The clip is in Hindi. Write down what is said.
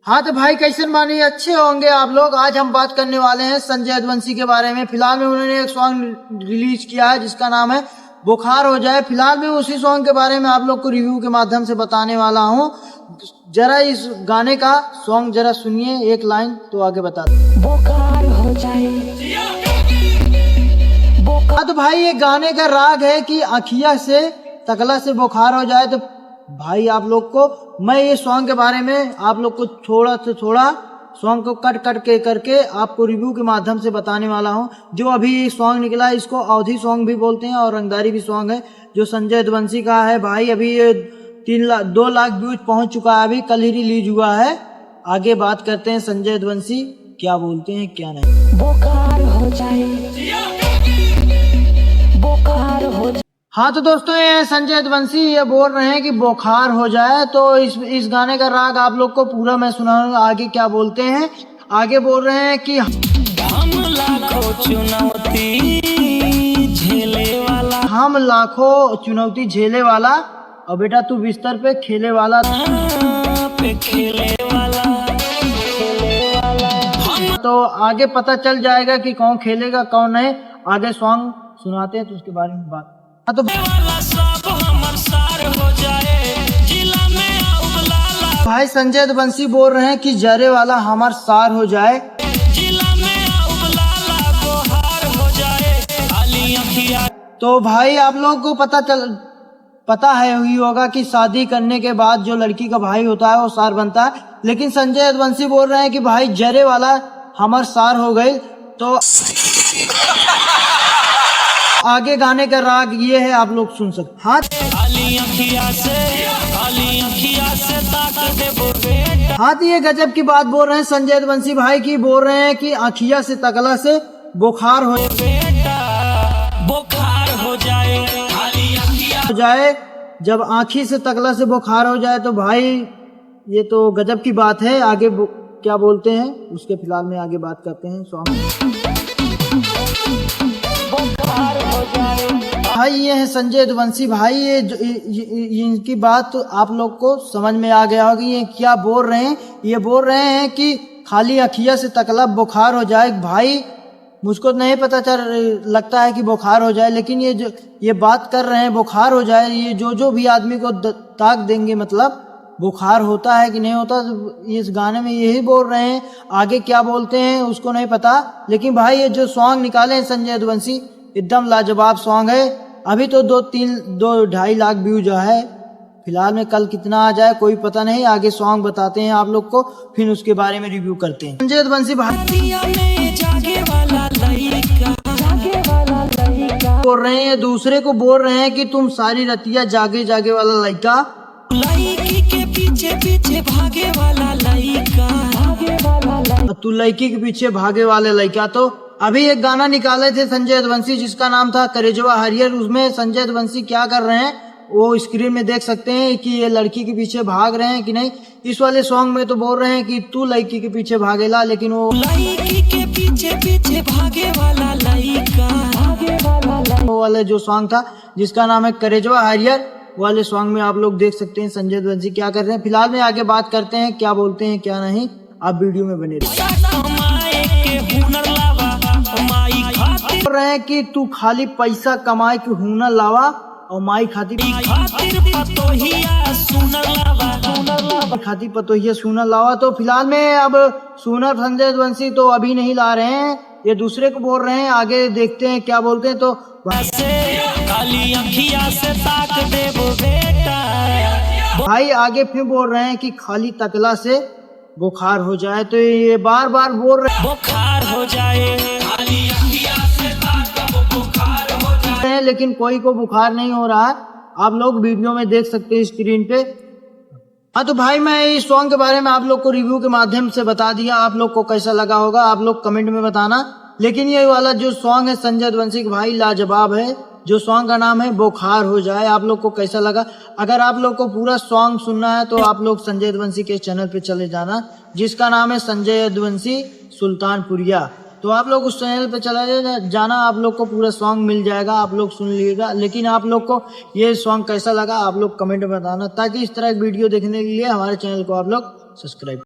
हाँ तो भाई कैसे मानिए अच्छे होंगे आप लोग। आज हम बात करने वाले हैं संजय यदुवंशी के बारे में। फिलहाल में उन्होंने एक सॉन्ग रिलीज किया है जिसका नाम है बुखार हो जाए। फिलहाल में उसी सॉन्ग के बारे में आप लोग को रिव्यू के माध्यम से बताने वाला हूँ। जरा इस गाने का सॉन्ग जरा सुनिए एक लाइन तो आगे बता दो। बुखार हो जाए। हाँ तो भाई ये गाने का राग है कि अखिया से तकला से बुखार हो जाए। तो भाई आप लोग को मैं ये सॉन्ग के बारे में आप लोग को थोड़ा से थोड़ा सॉन्ग को कट कट के करके आपको रिव्यू के माध्यम से बताने वाला हूँ। जो अभी सॉन्ग निकला है इसको अवधि सॉन्ग भी बोलते हैं और रंगदारी भी सॉन्ग है जो संजय यदुवंशी का है। भाई अभी ये 2 लाख व्यूज पहुंच चुका है, अभी कल ही रिलीज हुआ है। आगे बात करते हैं संजय यदुवंशी क्या बोलते हैं क्या नहीं। बुखार हो जाए, बुखार हो जाए। हाँ तो दोस्तों ये संजय यदुवंशी ये बोल रहे हैं कि बुखार हो जाए। तो इस गाने का राग आप लोग को पूरा मैं सुनाऊंगा। आगे क्या बोलते हैं, आगे बोल रहे हैं कि हम लाखों चुनौती झेले वाला, हम लाखों चुनौती झेले वाला और बेटा तू बिस्तर पे खेले वाला, पे खेले वाला, खेले वाला। तो आगे पता चल जाएगा कि कौन खेलेगा कौन नहीं। आगे सॉन्ग सुनाते हैं तो उसके बारे में बात। हाँ तो सब हमर सार हो जाए, जिला में उबलाला। भाई संजय यदुवंशी बोल रहे हैं कि जरे वाला हमार सार हो जाए, जिला में उबलाला बुखार हो जाए, खाली अखिया। तो भाई आप लोगों को पता है हुई होगा कि शादी करने के बाद जो लड़की का भाई होता है वो सार बनता है। लेकिन संजय यदुवंशी बोल रहे हैं कि भाई जरे वाला हमार सार हो गई। तो आगे गाने का राग ये है आप लोग सुन सकते। हाँ खाली अखिया से ताक दे बेटा। हाँ तो ये गजब की बात बोल रहे हैं संजय यदुवंशी भाई की। बोल रहे हैं कि अखिया से तकला से बुखार हो बेटा बुखार हो जाए, खाली अखिया जाए। जब आँखी से तकला से बुखार हो जाए तो भाई ये तो गजब की बात है। आगे क्या बोलते हैं उसके फिलहाल में आगे बात करते हैं सॉन्ग। बुखार हो जाए। भाई ये है संजय यदुवंशी भाई। ये इनकी बात तो आप लोग को समझ में आ गया होगा ये क्या बोल रहे हैं। ये बोल रहे हैं कि खाली अखिया से तकला बुखार हो जाए। भाई मुझको नहीं पता चल लगता है कि बुखार हो जाए, लेकिन ये बात कर रहे हैं बुखार हो जाए। ये जो भी आदमी को ताक देंगे मतलब बुखार होता है कि नहीं होता। इस गाने में यही बोल रहे हैं। आगे क्या बोलते हैं उसको नहीं पता। लेकिन भाई ये जो सॉन्ग निकाले हैं संजय यदुवंशी एकदम लाजवाब सॉन्ग है। अभी तो 2-2.5 लाख व्यू जो है फिलहाल में, कल कितना आ जाए कोई पता नहीं। आगे सॉन्ग बताते हैं आप लोग को, फिर उसके बारे में रिव्यू करते हैं। संजय यदुवंशी भाई जागे वाला लड़का बोल रहे हैं दूसरे को बोल रहे हैं कि तुम सारी रतिया जागे जागे वाला लड़का, लड़की के पीछे पीछे भागे वाला लड़का, भागे वाला लड़का। तू लड़की के पीछे भागे वाले लड़का। तो अभी एक गाना निकाले थे संजय यदुवंशी जिसका नाम था करेजवा हरियर। उसमें संजय यदुवंशी क्या कर रहे हैं वो स्क्रीन में देख सकते हैं कि ये लड़की के पीछे भाग रहे हैं कि नहीं। इस वाले सॉन्ग में तो बोल रहे हैं कि तू लड़की के पीछे भागेला, लेकिन वो लड़की के पीछे पीछे भागे वाला लड़का, भागे वाला लड़का। वो वाले जो सॉन्ग था जिसका नाम है करेजवा हरियर वाले सॉन्ग में आप लोग देख सकते हैं संजय यदुवंशी क्या कर रहे हैं। फिलहाल में आगे बात करते हैं क्या बोलते हैं क्या नहीं। आप वीडियो में बने बोल रहे हैं कि तू खाली पैसा कमाए के हुनर लावा और माई खाती पतोहिया सुनर लावा। तो फिलहाल में अब सुनर संजय यदुवंशी तो अभी नहीं ला रहे हैं, ये दूसरे को बोल रहे हैं। आगे देखते हैं क्या बोलते हैं। तो खाली अखिया से ताक दे बेटा। भाई आगे फिर बोल रहे हैं कि खाली तकला से बुखार हो जाए। तो ये बार बार बोल रहे बुखार हो जाए, खाली अखिया से ताक बुखार हो जाए। हैं लेकिन कोई को बुखार नहीं हो रहा है। आप लोग वीडियो में देख सकते हैं स्क्रीन पे। हाँ तो भाई मैं इस सॉन्ग के बारे में आप लोग को रिव्यू के माध्यम से बता दिया। आप लोग को कैसा लगा होगा आप लोग कमेंट में बताना। लेकिन ये वाला जो सॉन्ग है संजय यदुवंशी का भाई लाजवाब है। जो सॉन्ग का नाम है बुखार हो जाए। आप लोग को कैसा लगा? अगर आप लोग को पूरा सॉन्ग सुनना है तो आप लोग संजय यदुवंशी के चैनल पे चले जाना जिसका नाम है संजय यदुवंशी सुल्तानपुरिया। तो आप लोग उस चैनल पे चला जाना, आप लोग को पूरा सॉन्ग मिल जाएगा, आप लोग सुन लीजिएगा। लेकिन आप लोग को ये सॉन्ग कैसा लगा आप लोग कमेंट में बताना, ताकि इस तरह की वीडियो देखने के लिए हमारे चैनल को आप लोग सब्सक्राइब